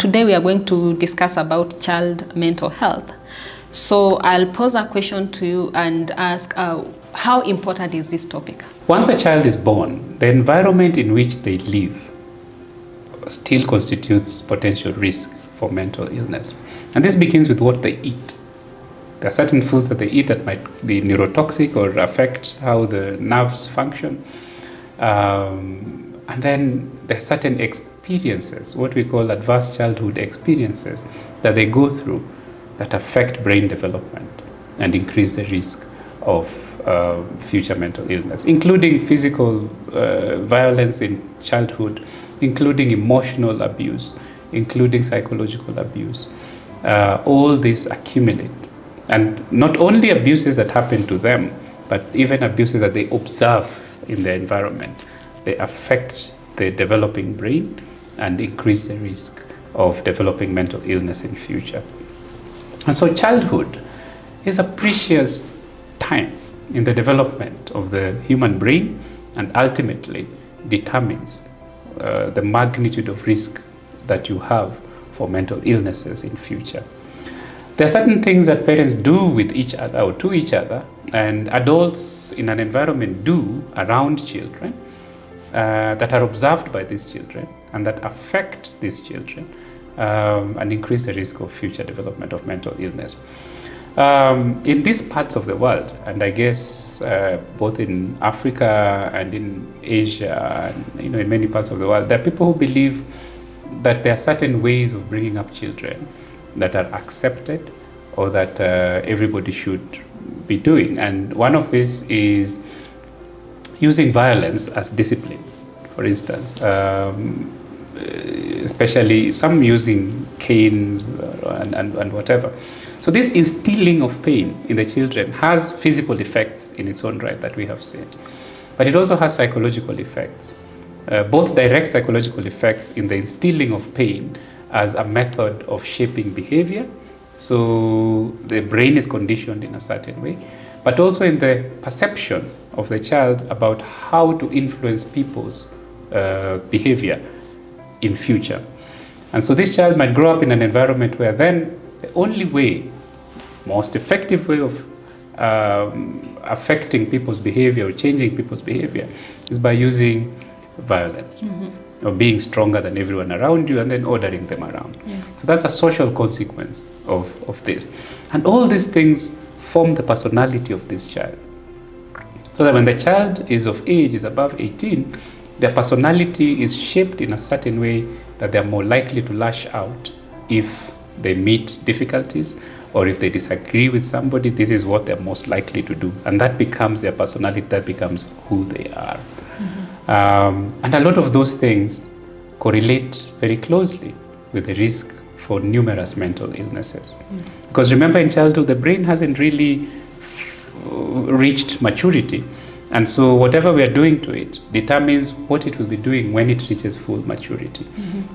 today we are going to discuss about child mental health. So I'll pose a question to you and ask, how important is this topic? Once a child is born, the environment in which they live still constitutes potential risk for mental illness. And this begins with what they eat. There are certain foods that they eat that might be neurotoxic or affect how the nerves function. And then there are certain experiences, what we call adverse childhood experiences, that they go through that affect brain development and increase the risk of future mental illness, including physical violence in childhood, including emotional abuse, including psychological abuse. All these accumulate. And not only abuses that happen to them, but even abuses that they observe in their environment. They affect the developing brain and increase the risk of developing mental illness in future. And so childhood is a precious time in the development of the human brain and ultimately determines the magnitude of risk that you have for mental illnesses in future. There are certain things that parents do with each other or to each other, and adults in an environment do around children that are observed by these children and that affect these children and increase the risk of future development of mental illness. In these parts of the world, and I guess both in Africa and in Asia, and in many parts of the world, there are people who believe that there are certain ways of bringing up children that are accepted or that everybody should be doing. And one of these is using violence as discipline, for instance, especially some using canes and whatever. So this instilling of pain in the children has physical effects in its own right that we have seen, but it also has psychological effects, both direct psychological effects in the instilling of pain as a method of shaping behavior. So the brain is conditioned in a certain way, but also in the perception of the child about how to influence people's behavior in future. And so this child might grow up in an environment where then the only way, most effective way of affecting people's behavior or changing people's behavior is by using violence. Or being stronger than everyone around you and then ordering them around. Yeah. So that's a social consequence of this. And all these things form the personality of this child. So that when the child is of age, is above 18, their personality is shaped in a certain way that they're more likely to lash out if they meet difficulties or if they disagree with somebody. This is what they're most likely to do. And that becomes their personality, that becomes who they are. And a lot of those things correlate very closely with the risk for numerous mental illnesses. Because remember, in childhood, the brain hasn't really reached maturity. And so whatever we are doing to it determines what it will be doing when it reaches full maturity.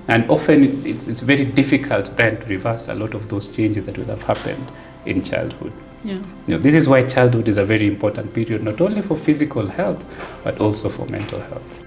And often it's very difficult then to reverse a lot of those changes that would have happened in childhood. Yeah. This is why childhood is a very important period, not only for physical health, but also for mental health.